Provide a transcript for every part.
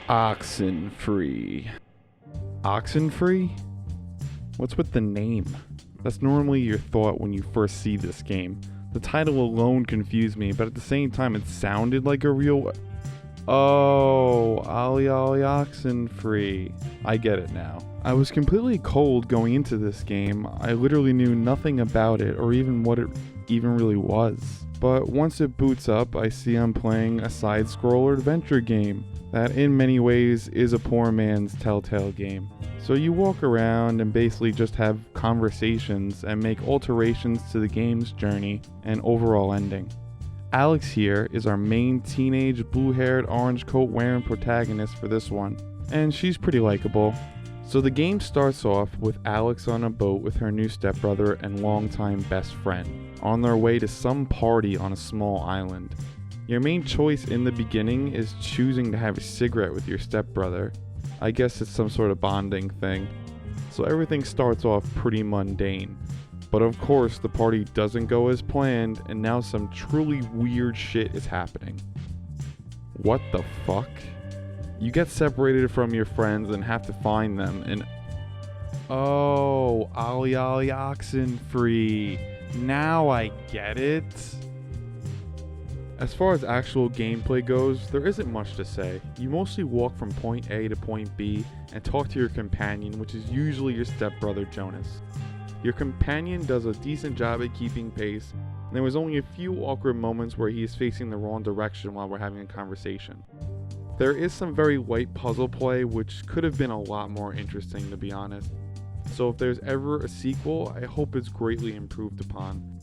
Oxenfree. Oxenfree? What's with the name? That's normally your thought when you first see this game. The title alone confused me, but at the same time it sounded like a real... Oh, Ollie Ollie Oxenfree. I get it now. I was completely cold going into this game. I literally knew nothing about it or even what it even really was. But once it boots up, I see I'm playing a side-scroller adventure game that in many ways is a poor man's Telltale game. So you walk around and basically just have conversations and make alterations to the game's journey and overall ending. Alex here is our main teenage blue-haired orange coat wearing protagonist for this one, and she's pretty likable. So the game starts off with Alex on a boat with her new stepbrother and longtime best friend, on their way to some party on a small island. Your main choice in the beginning is choosing to have a cigarette with your stepbrother. I guess it's some sort of bonding thing. So everything starts off pretty mundane. But of course the party doesn't go as planned and now some truly weird shit is happening. What the fuck? You get separated from your friends and have to find them and... Oh, Ollie Ollie Oxenfree. Now I get it. As far as actual gameplay goes, there isn't much to say. You mostly walk from point A to point B and talk to your companion, which is usually your stepbrother Jonas. Your companion does a decent job at keeping pace, and there was only a few awkward moments where he is facing the wrong direction while we're having a conversation. There is some very light puzzle play, which could have been a lot more interesting, to be honest. So if there's ever a sequel, I hope it's greatly improved upon.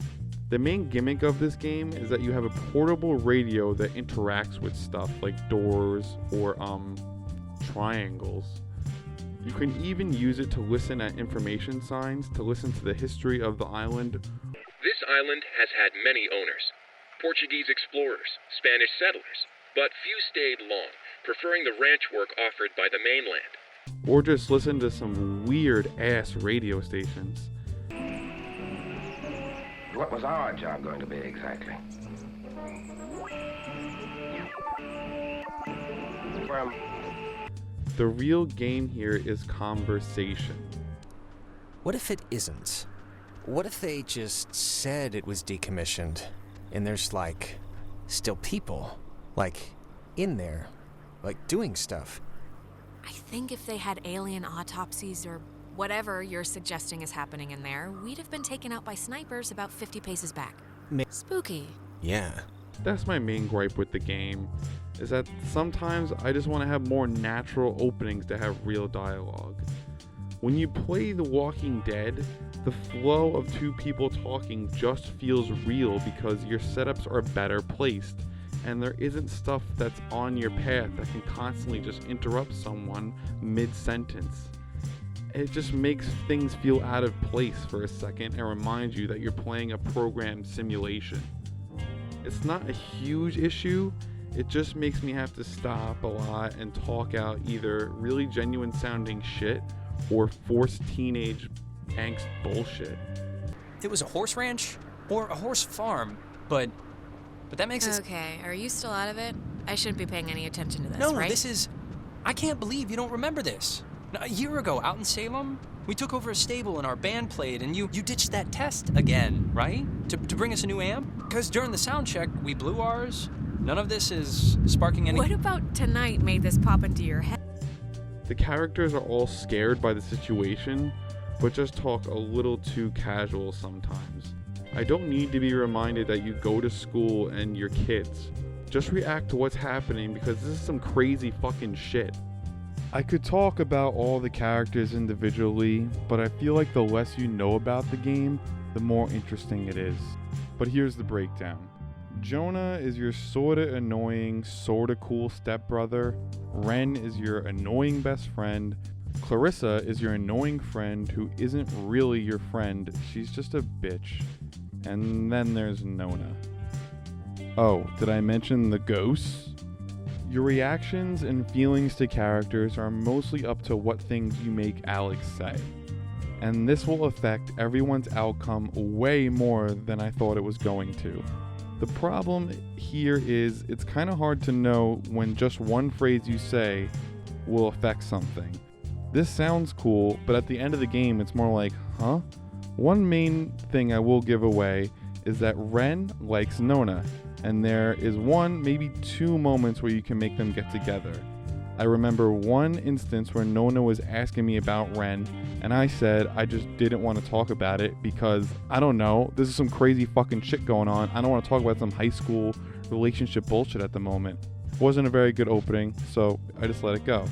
The main gimmick of this game is that you have a portable radio that interacts with stuff like doors or triangles. You can even use it to listen at information signs to listen to the history of the island. This island has had many owners. Portuguese explorers, Spanish settlers, but few stayed long, preferring the ranch work offered by the mainland. Or just listen to some weird ass radio stations. What was our job going to be exactly? The real game here is conversation. What if it isn't? What if they just said it was decommissioned and there's still people, in there, doing stuff? I think if they had alien autopsies or whatever you're suggesting is happening in there, we'd have been taken out by snipers about 50 paces back. Spooky. Yeah. That's my main gripe with the game, is that sometimes I just want to have more natural openings to have real dialogue. When you play The Walking Dead, the flow of two people talking just feels real because your setups are better placed, and there isn't stuff that's on your path that can constantly just interrupt someone mid-sentence. It just makes things feel out of place for a second and reminds you that you're playing a programmed simulation. It's not a huge issue, it just makes me have to stop a lot and talk out either really genuine sounding shit or forced teenage angst bullshit. It was a horse ranch or a horse farm, but that makes it... Okay, are you still out of it? I shouldn't be paying any attention to this, No, right? this is... I can't believe you don't remember this. A year ago, out in Salem, we took over a stable and our band played, and you ditched that test again, right? To bring us a new amp? Because during the sound check, we blew ours. None of this is sparking any... What about tonight made this pop into your head? The characters are all scared by the situation, but just talk a little too casual sometimes. I don't need to be reminded that you go to school and you're kids. Just react to what's happening because this is some crazy fucking shit. I could talk about all the characters individually, but I feel like the less you know about the game, the more interesting it is. But here's the breakdown. Jonah is your sorta annoying, sorta cool stepbrother. Ren is your annoying best friend. Clarissa is your annoying friend who isn't really your friend, she's just a bitch. And then there's Nona. Oh, did I mention the ghosts? Your reactions and feelings to characters are mostly up to what things you make Alex say. And this will affect everyone's outcome way more than I thought it was going to. The problem here is it's kind of hard to know when just one phrase you say will affect something. This sounds cool, but at the end of the game, it's more like, huh? One main thing I will give away is that Ren likes Nona, and there is one, maybe two moments where you can make them get together. I remember one instance where Nona was asking me about Ren, and I said I just didn't want to talk about it because, I don't know, this is some crazy fucking shit going on. I don't want to talk about some high school relationship bullshit at the moment. Wasn't a very good opening, so I just let it go.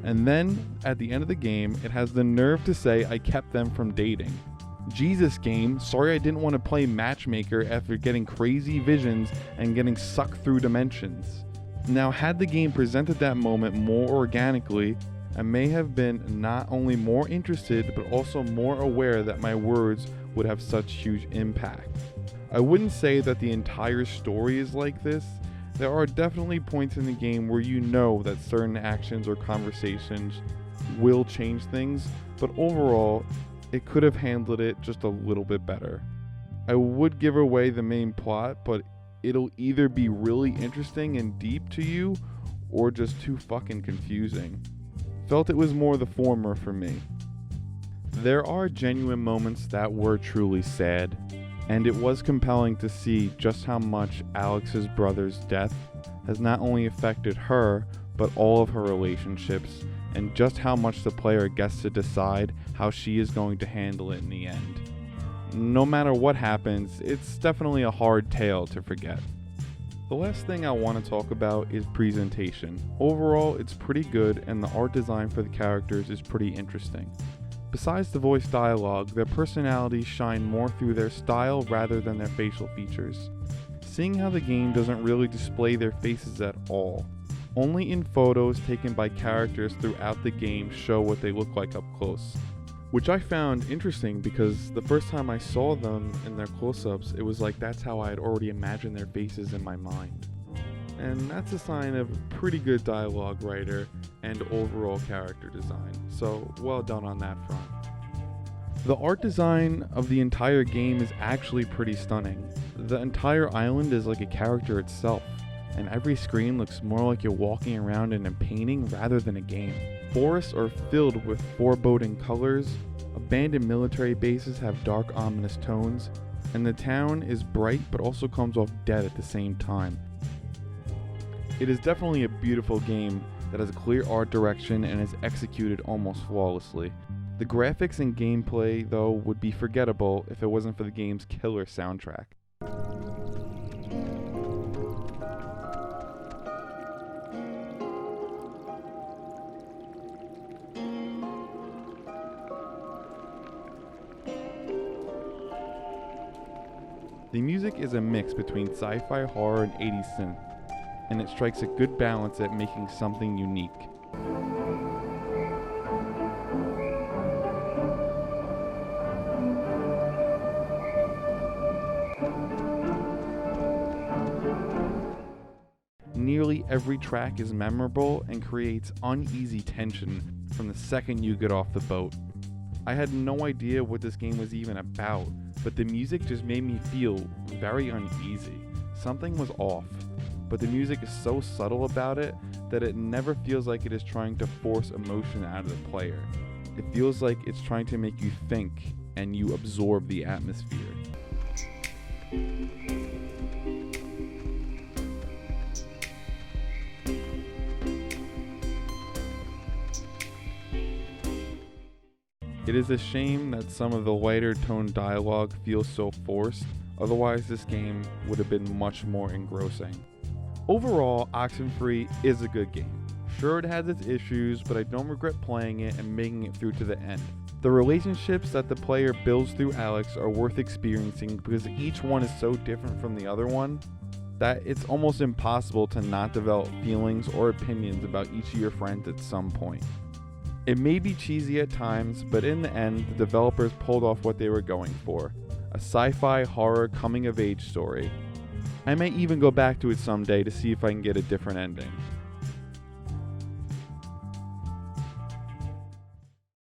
And then, at the end of the game, it has the nerve to say I kept them from dating. Jesus game, sorry I didn't want to play matchmaker after getting crazy visions and getting sucked through dimensions. Now, had the game presented that moment more organically, I may have been not only more interested, but also more aware that my words would have such huge impact. I wouldn't say that the entire story is like this. There are definitely points in the game where you know that certain actions or conversations will change things, but overall, it could have handled it just a little bit better. I would give away the main plot, but it'll either be really interesting and deep to you, or just too fucking confusing. Felt it was more the former for me. There are genuine moments that were truly sad, and it was compelling to see just how much Alex's brother's death has not only affected her, but all of her relationships, and just how much the player gets to decide how she is going to handle it in the end. No matter what happens, it's definitely a hard tale to forget. The last thing I want to talk about is presentation. Overall, it's pretty good, and the art design for the characters is pretty interesting. Besides the voice dialogue, their personalities shine more through their style rather than their facial features. Seeing how the game doesn't really display their faces at all. Only in photos taken by characters throughout the game show what they look like up close. Which I found interesting because the first time I saw them in their close-ups, it was like that's how I had already imagined their faces in my mind. And that's a sign of pretty good dialogue writer and overall character design, so well done on that front. The art design of the entire game is actually pretty stunning. The entire island is like a character itself, and every screen looks more like you're walking around in a painting rather than a game. Forests are filled with foreboding colors, abandoned military bases have dark, ominous tones, and the town is bright but also comes off dead at the same time. It is definitely a beautiful game that has a clear art direction and is executed almost flawlessly. The graphics and gameplay, though, would be forgettable if it wasn't for the game's killer soundtrack. The music is a mix between sci-fi horror and 80s synth, and it strikes a good balance at making something unique. Nearly every track is memorable and creates uneasy tension from the second you get off the boat. I had no idea what this game was even about, but the music just made me feel very uneasy. Something was off, but the music is so subtle about it that it never feels like it is trying to force emotion out of the player. It feels like it's trying to make you think and you absorb the atmosphere. It is a shame that some of the lighter toned dialogue feels so forced, otherwise this game would have been much more engrossing. Overall, Oxenfree is a good game. Sure, it has its issues, but I don't regret playing it and making it through to the end. The relationships that the player builds through Alex are worth experiencing because each one is so different from the other one that it's almost impossible to not develop feelings or opinions about each of your friends at some point. It may be cheesy at times, but in the end, the developers pulled off what they were going for. A sci-fi horror coming-of-age story. I may even go back to it someday to see if I can get a different ending.